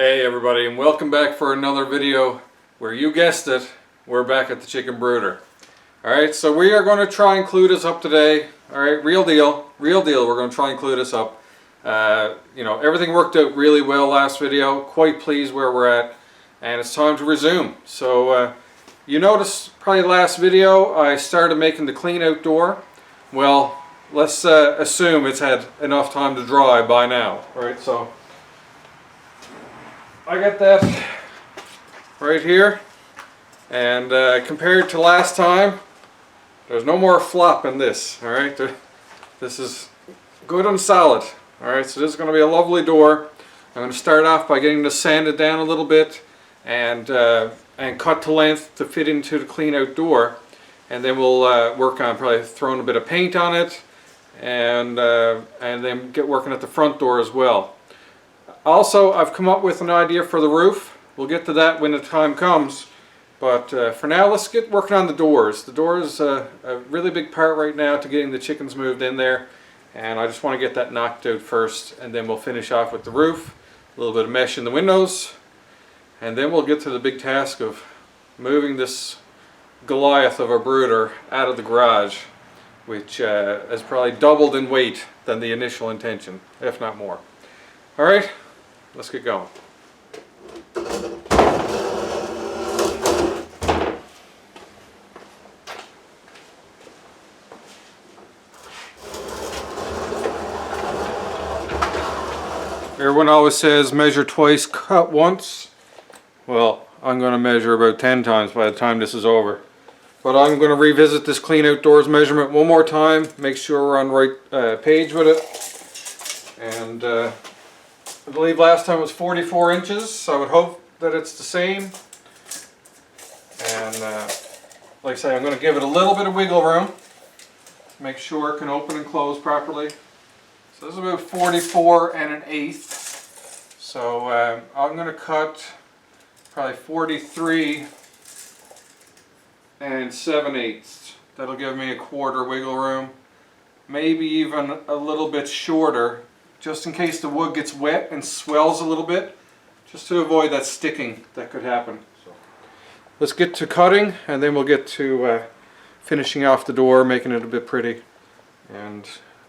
Hey everybody, and welcome back for another video where you guessed it, we're back at the Chicken Brooder. Alright, so we are going to try and clue this up today. Alright, real deal, we're going to try and clue this up. Everything worked out really well last video, quite pleased where we're at, and it's time to resume. So you noticed probably last video I started making the clean out door. Well, let's assume it's had enough time to dry by now. Alright, so I got that right here, and compared to last time, there's no more flop in this. All right, this is good and solid. All right, so this is going to be a lovely door. I'm going to start off by getting this sanded down a little bit and cut to length to fit into the clean out door, and then we'll work on probably throwing a bit of paint on it, and then get working at the front door as well. Also, I've come up with an idea for the roof. We'll get to that when the time comes. But for now, let's get working on the doors. The door is a really big part right now to getting the chickens moved in there. And I just want to get that knocked out first. And then we'll finish off with the roof. A little bit of mesh in the windows. And then we'll get to the big task of moving this Goliath of a brooder out of the garage, which has probably doubled in weight than the initial intention, if not more. Alright, let's get going. Everyone always says measure twice, cut once. Well, I'm going to measure about 10 times by the time this is over. But I'm going to revisit this clean outdoors measurement one more time, make sure we're on the right page with it. And I believe last time it was 44 inches, so I would hope that it's the same. And like I say, I'm going to give it a little bit of wiggle room, make sure it can open and close properly. So this is about 44 1/8. So I'm going to cut probably 43 7/8. That'll give me a quarter wiggle room, maybe even a little bit shorter, just in case the wood gets wet and swells a little bit, just to avoid that sticking that could happen. So let's get to cutting, and then we'll get to finishing off the door, making it a bit pretty, and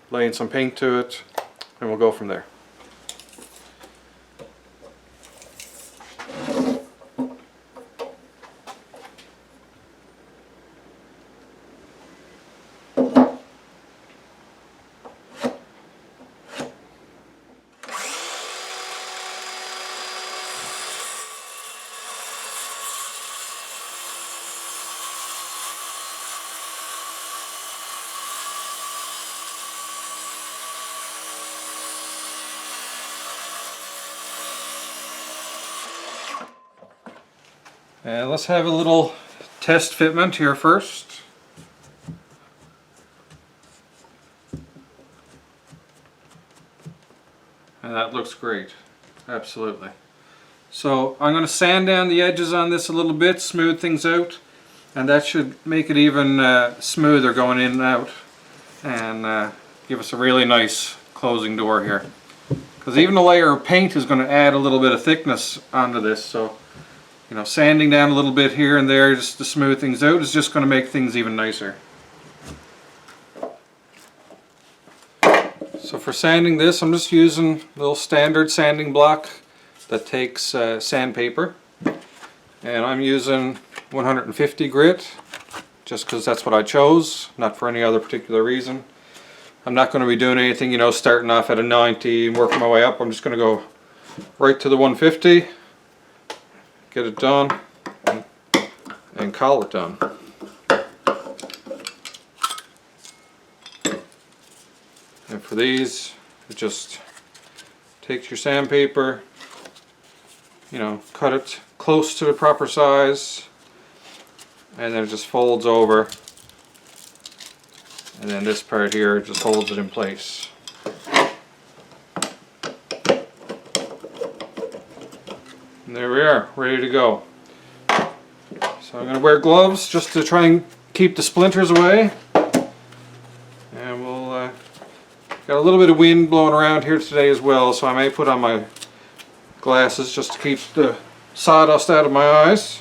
laying some paint to it, and we'll go from there. And let's have a little test fitment here first. And that looks great, absolutely. So I'm going to sand down the edges on this a little bit, smooth things out, and that should make it even smoother going in and out, and give us a really nice closing door here. Because even a layer of paint is going to add a little bit of thickness onto this, so sanding down a little bit here and there just to smooth things out is just going to make things even nicer. So for sanding this, I'm just using a little standard sanding block that takes sandpaper, and I'm using 150 grit just because that's what I chose, not for any other particular reason. I'm not going to be doing anything, starting off at a 90 and working my way up. I'm just going to go right to the 150. Get it done and call it done. And for these, it just takes your sandpaper, cut it close to the proper size, and then it just folds over, and then this part here just holds it in place. And there we are, ready to go. So I'm going to wear gloves just to try and keep the splinters away. And we'll got a little bit of wind blowing around here today as well, so I may put on my glasses just to keep the sawdust out of my eyes.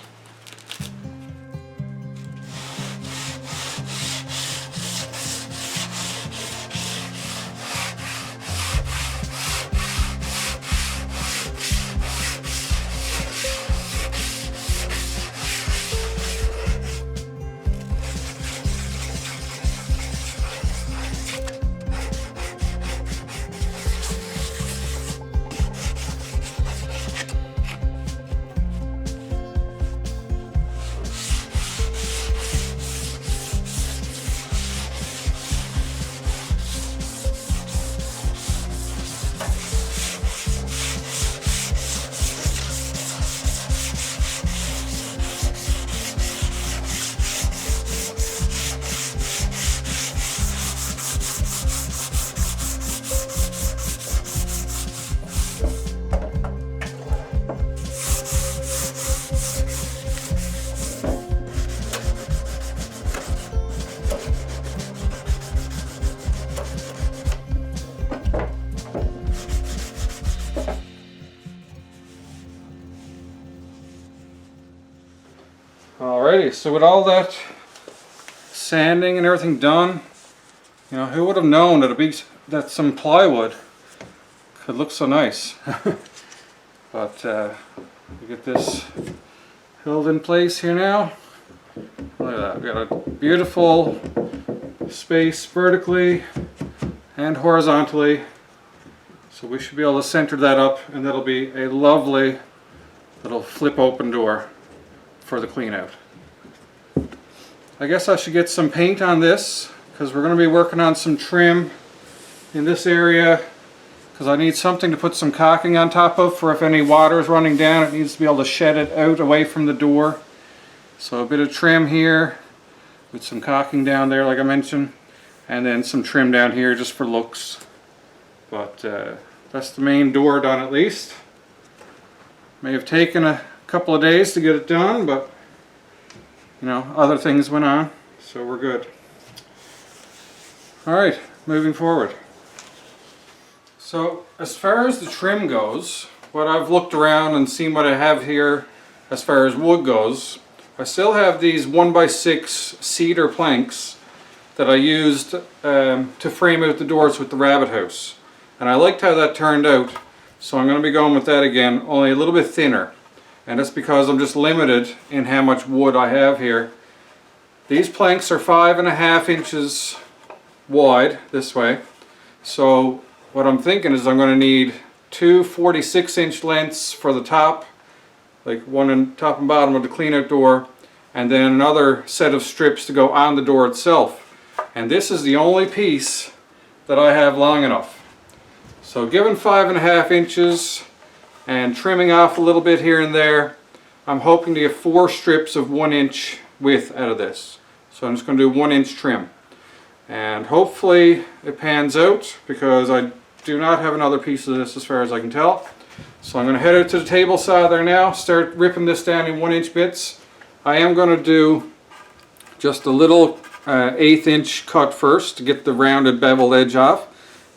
Alrighty, so with all that sanding and everything done, you know, who would have known that some plywood could look so nice? But we get this held in place here now. Look at that, we've got a beautiful space vertically and horizontally. So we should be able to center that up, and that'll be a lovely little flip open door for the clean out. I guess I should get some paint on this, because we're going to be working on some trim in this area, because I need something to put some caulking on top of for if any water is running down, it needs to be able to shed it out away from the door. So a bit of trim here with some caulking down there like I mentioned, and then some trim down here just for looks. But that's the main door done at least. May have taken a couple of days to get it done, but you know, other things went on, so we're good. Alright, moving forward. So as far as the trim goes, what I've looked around and seen what I have here as far as wood goes, I still have these 1x6 cedar planks that I used to frame out the doors with the rabbit house. And I liked how that turned out, so I'm going to be going with that again, only a little bit thinner. And that's because I'm just limited in how much wood I have here. These planks are 5.5 inches wide this way. So what I'm thinking is I'm going to need two 46-inch lengths for the top, like one in top and bottom of the clean out door, and then another set of strips to go on the door itself. And this is the only piece that I have long enough. So given 5.5 inches and trimming off a little bit here and there, I'm hoping to get 4 strips of 1 inch width out of this. So I'm just going to do 1 inch trim. And hopefully it pans out, because I do not have another piece of this as far as I can tell. So I'm going to head out to the table saw there now, start ripping this down in 1 inch bits. I am going to do just a little 1/8 inch cut first to get the rounded beveled edge off,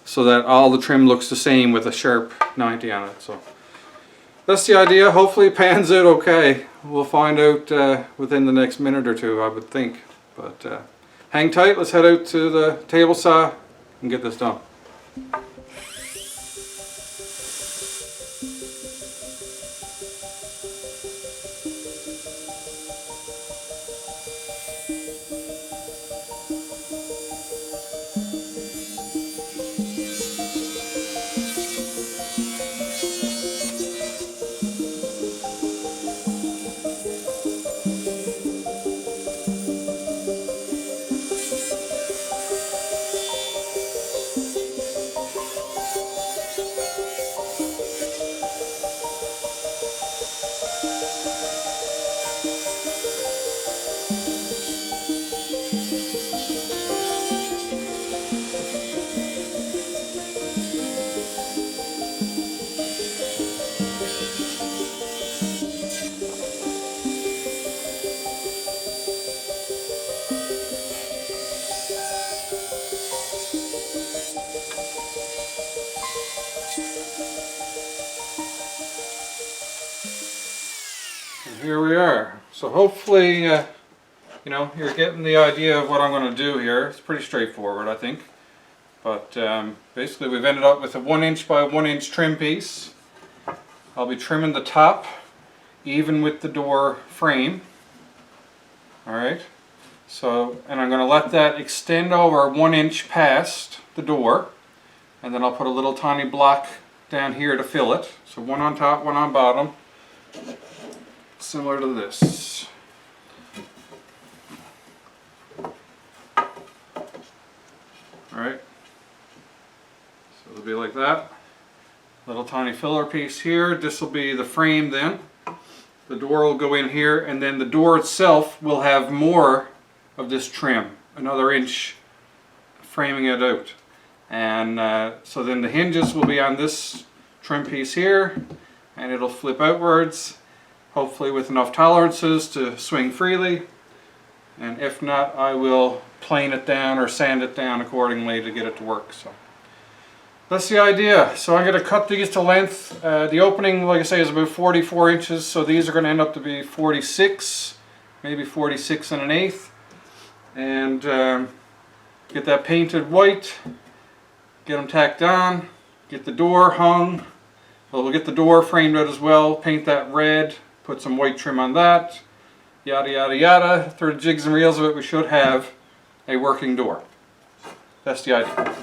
so that all the trim looks the same with a sharp 90 on it. So that's the idea. Hopefully it pans out okay. We'll find out within the next minute or two, I would think. But hang tight, let's head out to the table saw and get this done. here we are. So hopefully, you know, you're getting the idea of what I'm going to do here. It's pretty straightforward, I think. But basically we've ended up with a 1 inch by 1 inch trim piece. I'll be trimming the top even with the door frame. Alright, so, and I'm going to let that extend over 1 inch past the door, and then I'll put a little tiny block down here to fill it. So one on top, one on bottom, similar to this. Alright, so it'll be like that. Little tiny filler piece here. This will be the frame then. The door will go in here, and then the door itself will have more of this trim, another inch framing it out. And so then the hinges will be on this trim piece here, and it'll flip outwards, hopefully with enough tolerances to swing freely. And if not, I will plane it down or sand it down accordingly to get it to work. So that's the idea. So I'm going to cut these to length. The opening, like I say, is about 44 inches, so these are going to end up to be 46, maybe 46 and an eighth. And get that painted white, get them tacked on, get the door hung. Well, we'll get the door framed out as well, paint that red, put some white trim on that, yada yada yada. Through the jigs and reels of it, we should have a working door. That's the idea.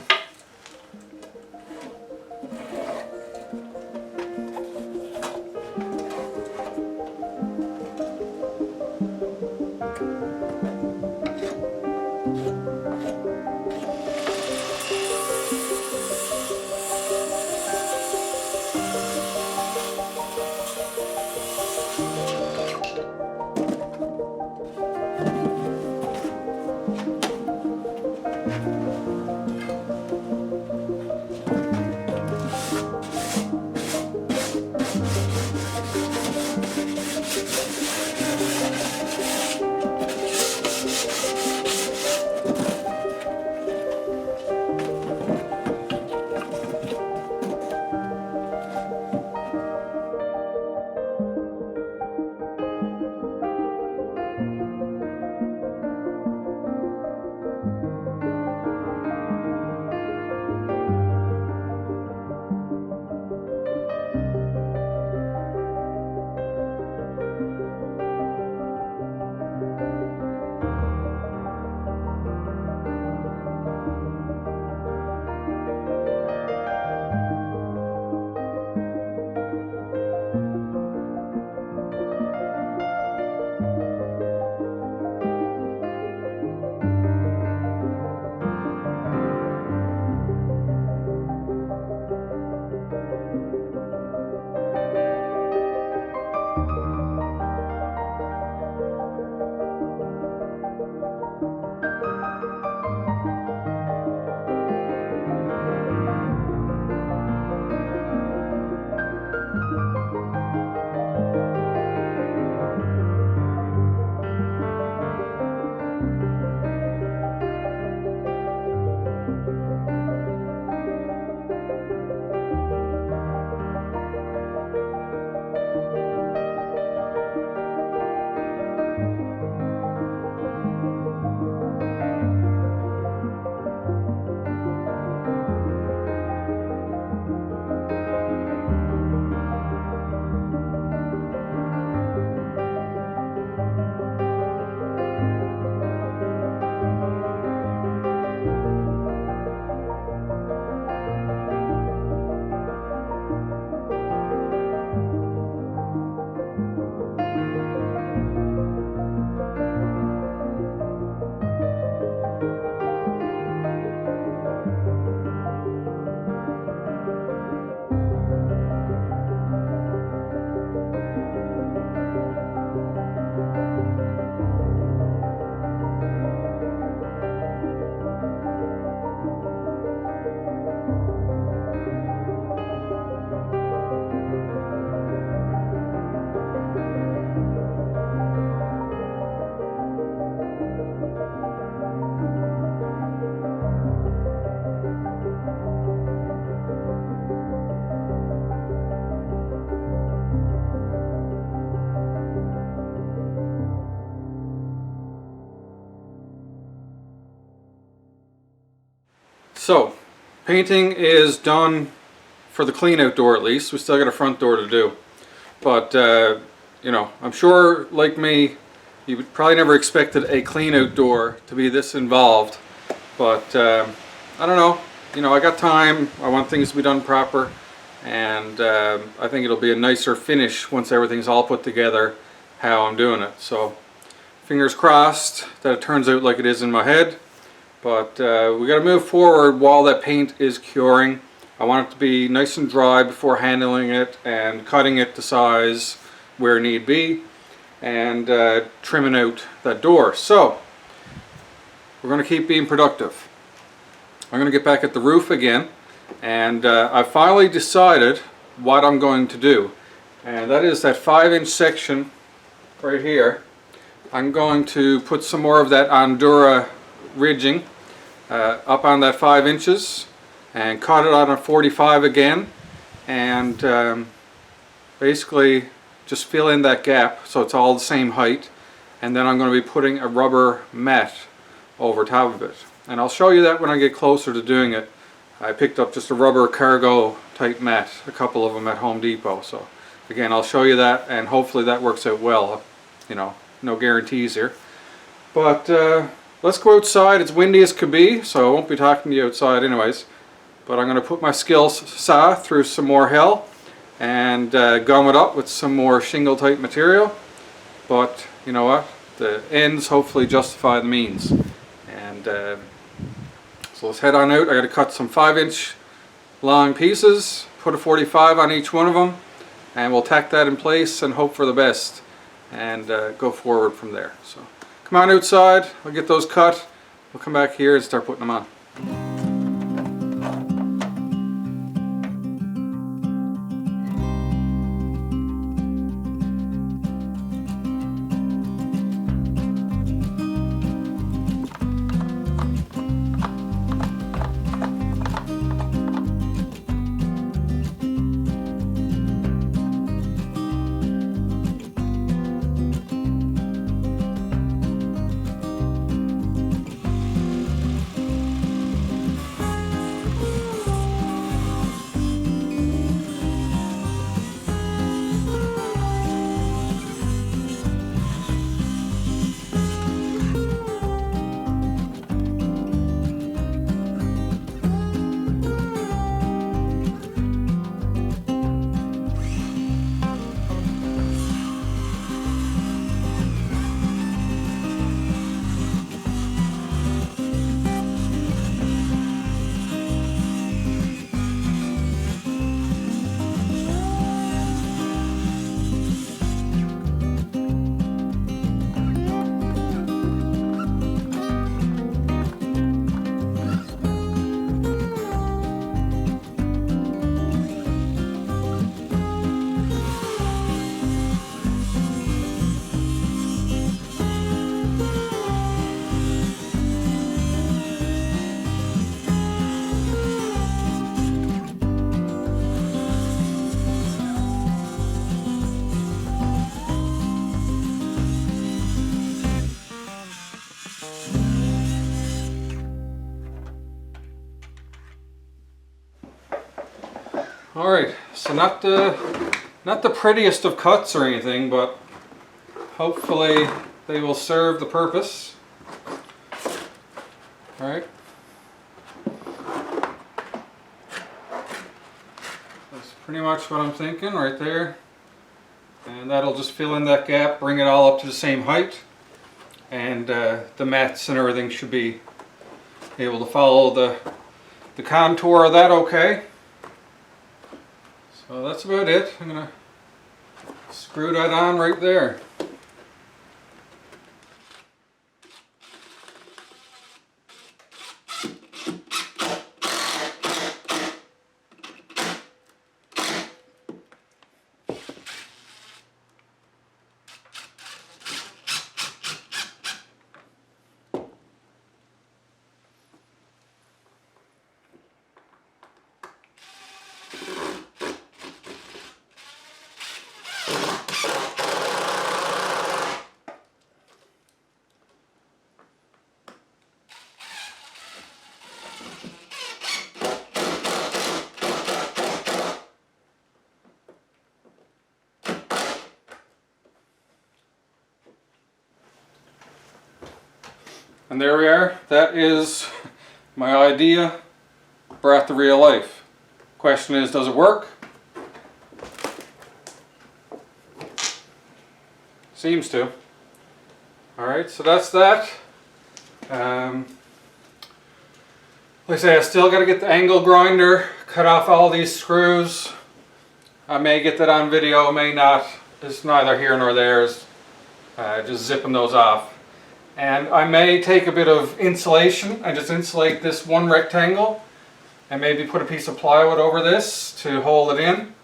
So, painting is done for the clean out door at least. We still got a front door to do. But, you know, I'm sure, like me, you probably never expected a clean out door to be this involved. But, I don't know. You know, I got time. I want things to be done proper. And I think it'll be a nicer finish once everything's all put together how I'm doing it. So, fingers crossed that it turns out like it is in my head. But we got to move forward while that paint is curing. I want it to be nice and dry before handling it and cutting it to size where need be and trimming out that door. So we're going to keep being productive. I'm going to get back at the roof again, and I finally decided what I'm going to do, and that is that 5-inch section right here. I'm going to put some more of that Ondura ridging up on that 5 inches and cut it on a 45 again, and basically just fill in that gap so it's all the same height, and then I'm going to be putting a rubber mat over top of it, and I'll show you that when I get closer to doing it. I picked up just a rubber cargo type mat, a couple of them at Home Depot, so again I'll show you that, and hopefully that works out well. You know, no guarantees here, but let's go outside. It's windy as could be, so I won't be talking to you outside anyways. But I'm going to put my skill saw through some more hell and gum it up with some more shingle type material. But you know what? The ends hopefully justify the means. And so let's head on out. I got to cut some 5-inch long pieces, put a 45 on each one of them, and we'll tack that in place and hope for the best and go forward from there. So come on outside, I'll get those cut, we'll come back here and start putting them on. Alright, so not the prettiest of cuts or anything, but hopefully they will serve the purpose. Alright. That's pretty much what I'm thinking right there. And that'll just fill in that gap, bring it all up to the same height. And the mats and everything should be able to follow the contour of that okay. So that's about it. I'm going to screw that on right there. And there we are. That is my idea brought to real life. Question is, does it work? Seems to. Alright, so that's that. Like I say, I still got to get the angle grinder, cut off all these screws. I may get that on video, may not. It's neither here nor there. It's just zipping those off. And I may take a bit of insulation and just insulate this one rectangle and maybe put a piece of plywood over this to hold it in.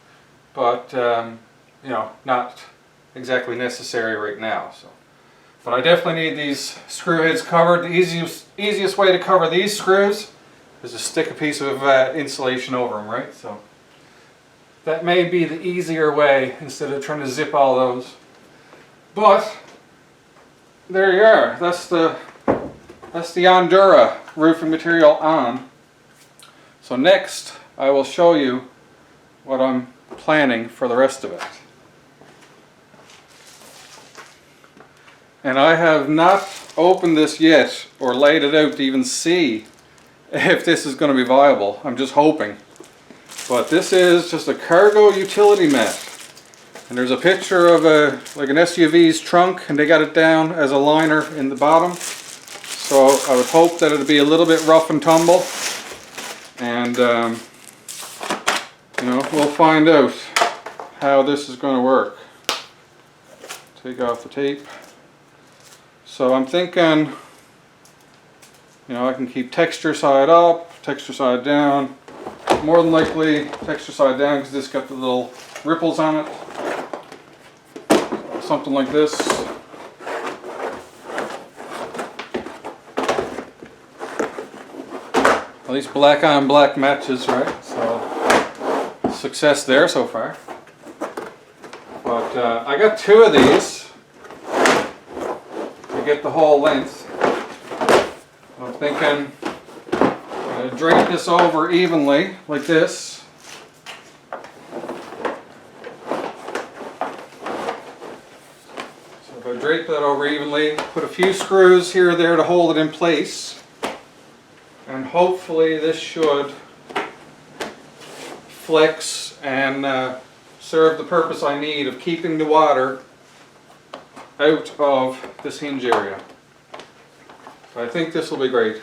But, you know, not exactly necessary right now. So. But I definitely need these screw heads covered. The easiest way to cover these screws is to stick a piece of insulation over them, right? So that may be the easier way instead of trying to zip all those. But there you are. That's the Ondura roofing material on. So next I will show you what I'm planning for the rest of it. And I have not opened this yet or laid it out to even see if this is going to be viable. I'm just hoping. But this is just a cargo utility mat. And there's a picture of like an SUV's trunk, and they got it down as a liner in the bottom. So I would hope that it'll be a little bit rough and tumble. And you know, we'll find out how this is going to work. Take off the tape. So I'm thinking, you know, I can keep texture side up, texture side down. More than likely texture side down because this got the little ripples on it. Something like this. At least black on black matches, right? So success there so far. But I got two of these to get the whole length. I'm thinking I'm going to drape this over evenly like this. So if I drape that over evenly, put a few screws here or there to hold it in place, and hopefully this should flex and serve the purpose I need of keeping the water out of this hinge area. So I think this will be great.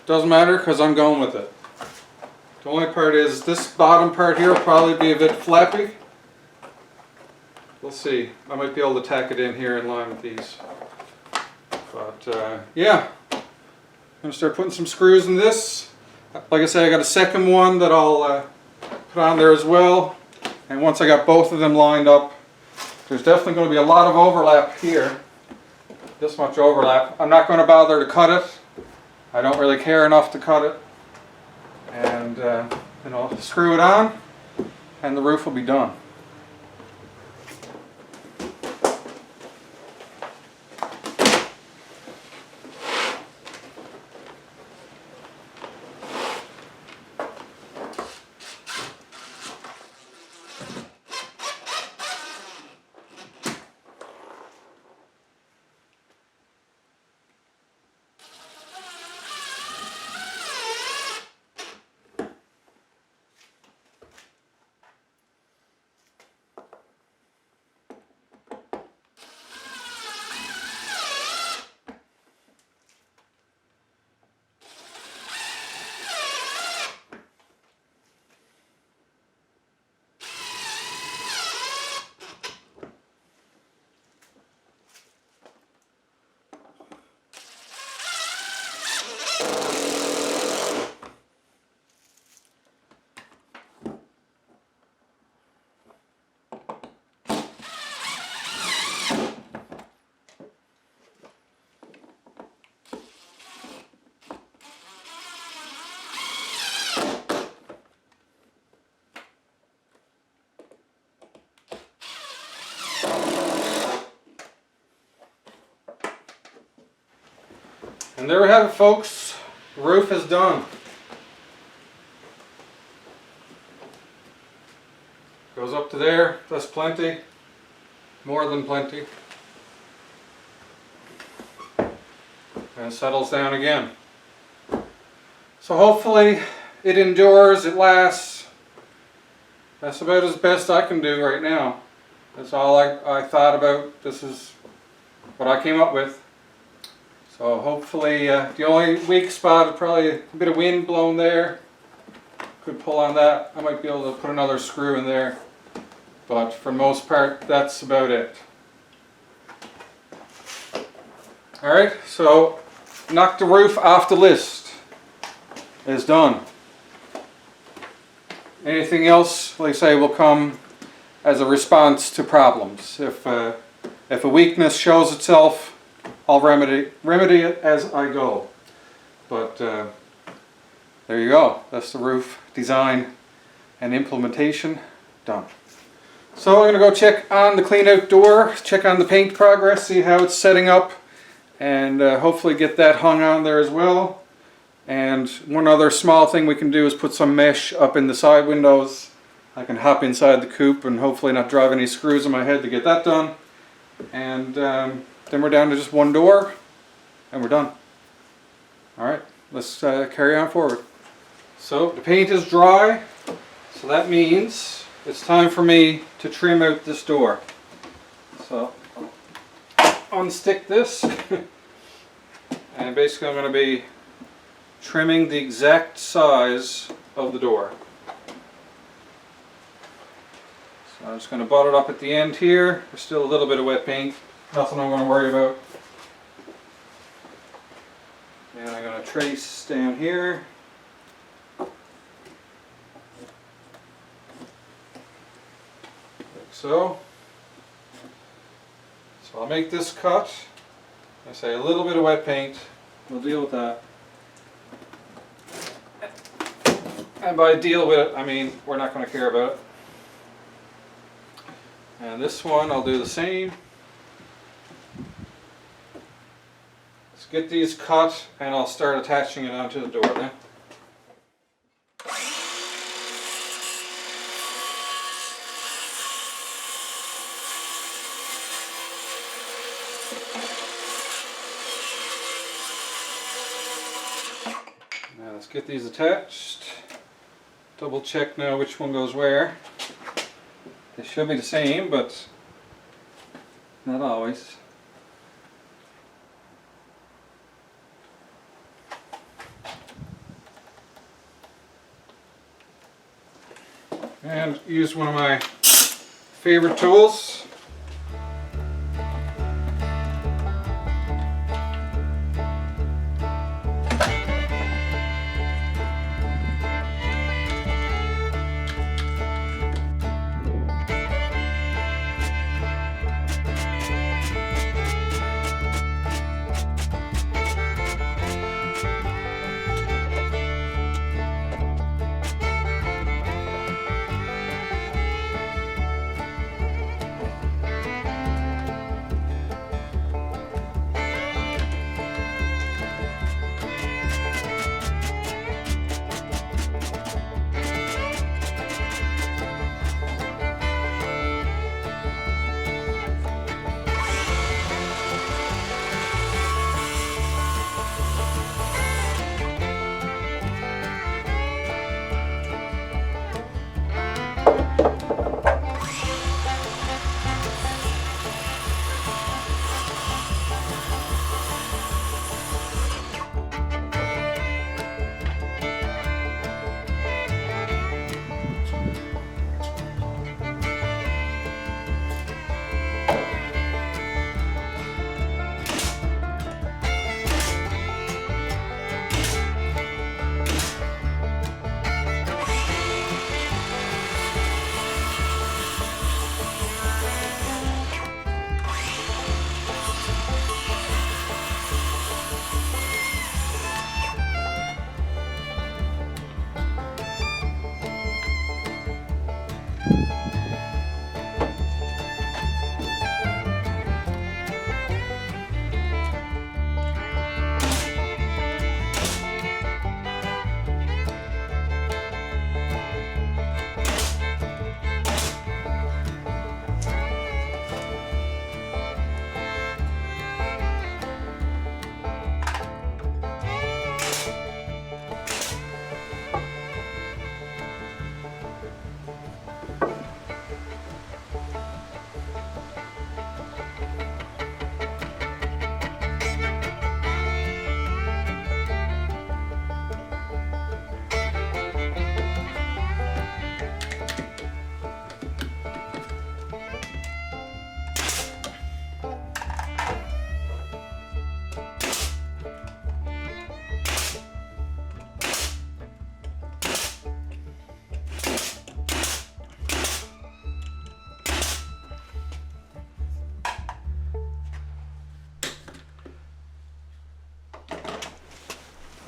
Doesn't matter because I'm going with it. The only part is this bottom part here will probably be a bit flappy. We'll see. I might be able to tack it in here in line with these. But yeah, I'm going to start putting some screws in this. Like I said, I got a second one that I'll put on there as well. And once I got both of them lined up, there's definitely going to be a lot of overlap here. This much overlap. I'm not going to bother to cut it. I don't really care enough to cut it. And you know, screw it on and the roof will be done. And there we have it, folks. The roof is done. Goes up to there, that's plenty. more than plenty. And it settles down again. So hopefully it endures, it lasts. That's about as best I can do right now. That's all I thought about. This is what I came up with. So hopefully, the only weak spot is probably a bit of wind blowing there. Could pull on that. I might be able to put another screw in there. But for the most part, that's about it. Alright, so knock the roof off the list. It's done. Anything else, like I say, will come as a response to problems. If a weakness shows itself, I'll remedy it as I go. But there you go. That's the roof design and implementation done. So I'm going to go check on the clean out door, check on the paint progress, see how it's setting up, and hopefully get that hung on there as well. And one other small thing we can do is put some mesh up in the side windows. I can hop inside the coupe and hopefully not drive any screws in my head to get that done. And then we're down to just one door and we're done. Alright, let's carry on forward. So the paint is dry, so that means it's time for me to trim out this door. So I'll unstick this and basically I'm going to be trimming the exact size of the door. So I'm just going to butt it up at the end here. There's still a little bit of wet paint. Nothing I'm going to worry about. And I'm going to trace down here. Like so. So I'll make this cut. I say a little bit of wet paint. We'll deal with that. And by deal with it, I mean we're not going to care about it. And this one I'll do the same. Let's get these cut and I'll start attaching it onto the door then. Now let's get these attached. Double check now which one goes where. They should be the same, but not always. And use one of my favorite tools.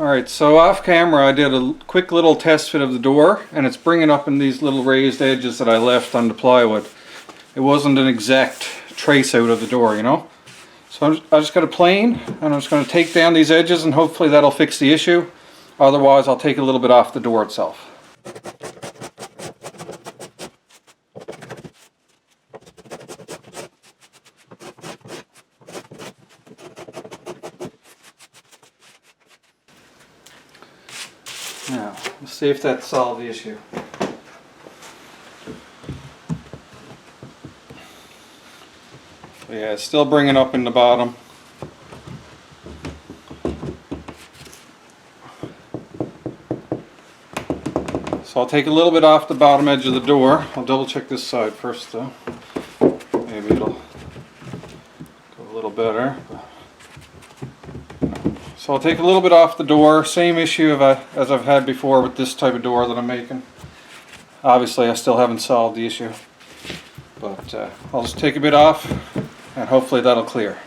Alright, so off camera I did a quick little test fit of the door, and it's bringing up in these little raised edges that I left on the plywood. It wasn't an exact trace out of the door, you know. So I just got a plane, and I'm just going to take down these edges, and hopefully that'll fix the issue. Otherwise I'll take a little bit off the door itself. Now, let's see if that solved the issue. So yeah, it's still bringing up in the bottom. So I'll take a little bit off the bottom edge of the door. I'll double check this side first though. Maybe it'll go a little better. So I'll take a little bit off the door. Same issue as I've had before with this type of door that I'm making. Obviously I still haven't solved the issue. But I'll just take a bit off and hopefully that'll clear.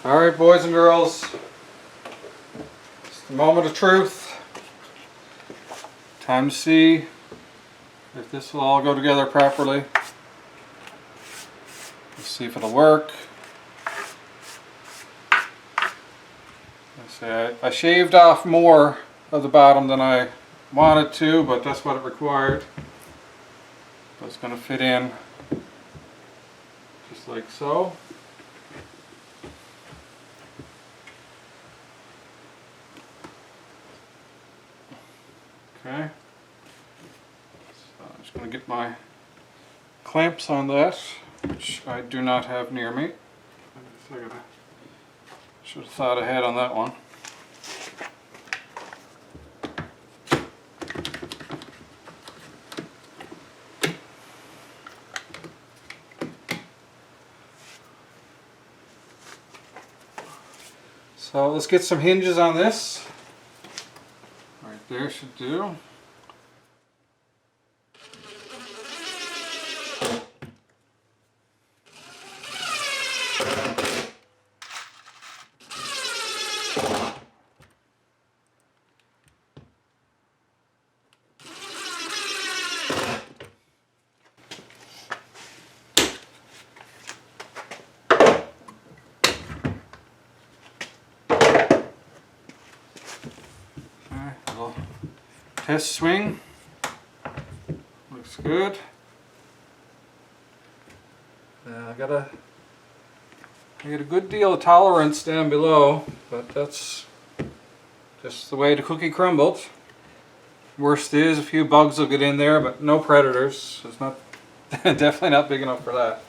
Alright, boys and girls, it's the moment of truth. Time to see if this will all go together properly. Let's see if it'll work. Let's see, I shaved off more of the bottom than I wanted to, but that's what it required. So it's going to fit in just like so. Okay, so I'm just going to get my clamps on that, which I do not have near me. Should have thought ahead on that one. So let's get some hinges on this. Right there should do. Test swing, looks good. I got a good deal of tolerance down below, but that's just the way the cookie crumbled. Worst is a few bugs will get in there, but no predators. It's not definitely not big enough for that.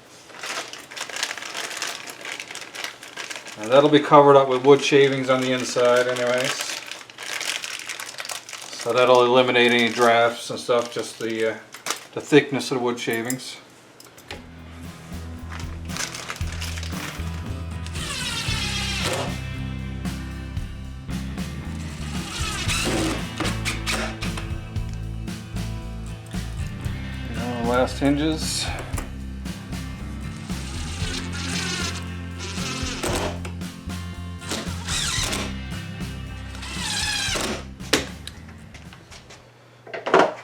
And that'll be covered up with wood shavings on the inside anyways. So that'll eliminate any drafts and stuff, just the thickness of the wood shavings. Last hinges.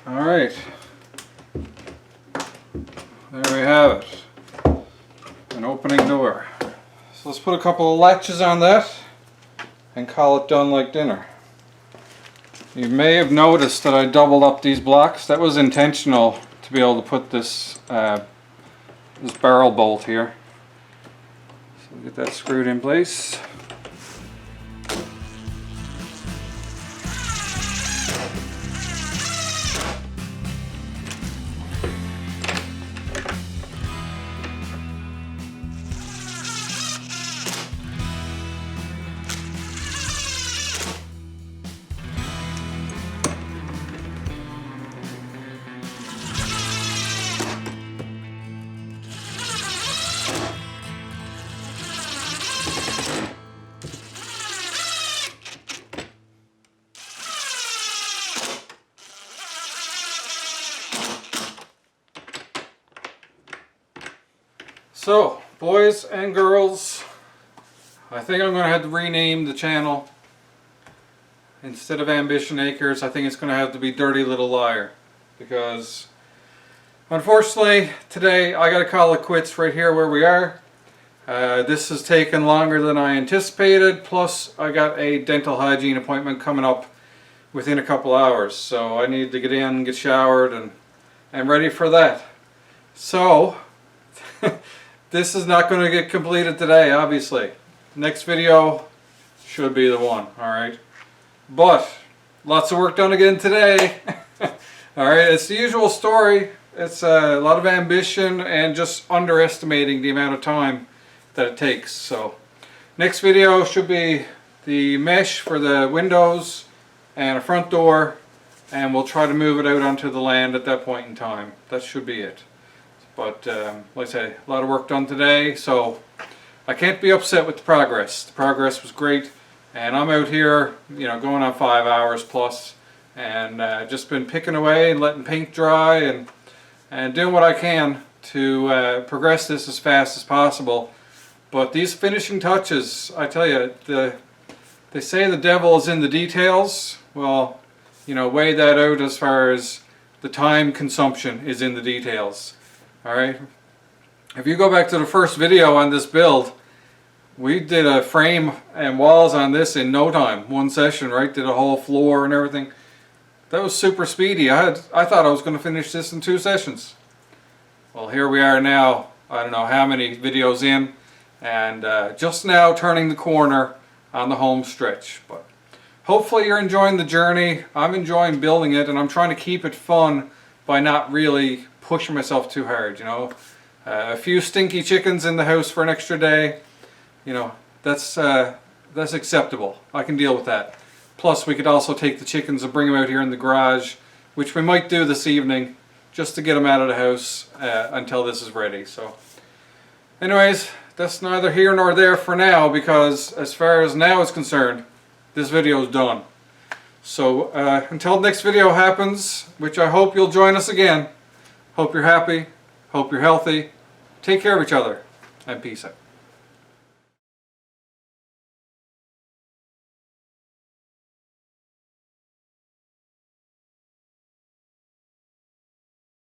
All right, there we have it, an opening door. So let's put a couple of latches on that and call it done like dinner. You may have noticed that I doubled up these blocks. That was intentional to be able to put this this barrel bolt here. So get that screwed in place. So, boys and girls, I think I'm going to have to rename the channel. Instead of Ambition Acres, I think it's going to have to be Dirty Little Liar. Because, unfortunately, today I got to call it quits right here where we are. This has taken longer than I anticipated, plus I got a dental hygiene appointment coming up within a couple hours. So I need to get in, get showered, and I'm ready for that. So, this is not going to get completed today, obviously. Next video should be the one, alright? But, lots of work done again today. Alright, it's the usual story. It's a lot of ambition and just underestimating the amount of time that it takes. So, next video should be the mesh for the windows and a front door. And we'll try to move it out onto the land at that point in time. That should be it. But like I say, a lot of work done today, so I can't be upset with the progress. The progress was great, and I'm out here, you know, going on 5 hours plus, and just been picking away and letting paint dry and doing what I can to progress this as fast as possible. But these finishing touches, I tell you, they say the devil is in the details. Well, you know, weigh that out as far as the time consumption is in the details. Alright, if you go back to the first video on this build, we did a frame and walls on this in no time, one session, right? Did a whole floor and everything. That was super speedy. I thought I was going to finish this in 2 sessions. Well, here we are now, I don't know how many videos in, and just now turning the corner on the home stretch. But hopefully you're enjoying the journey. I'm enjoying building it, and I'm trying to keep it fun by not really pushing myself too hard, you know. A few stinky chickens in the house for an extra day, you know, that's acceptable. I can deal with that. Plus we could also take the chickens and bring them out here in the garage, which we might do this evening, just to get them out of the house until this is ready. So anyways, that's neither here nor there for now, because as far as now is concerned, this video is done. So until the next video happens, which I hope you'll join us again, hope you're happy, hope you're healthy, take care of each other, and peace out.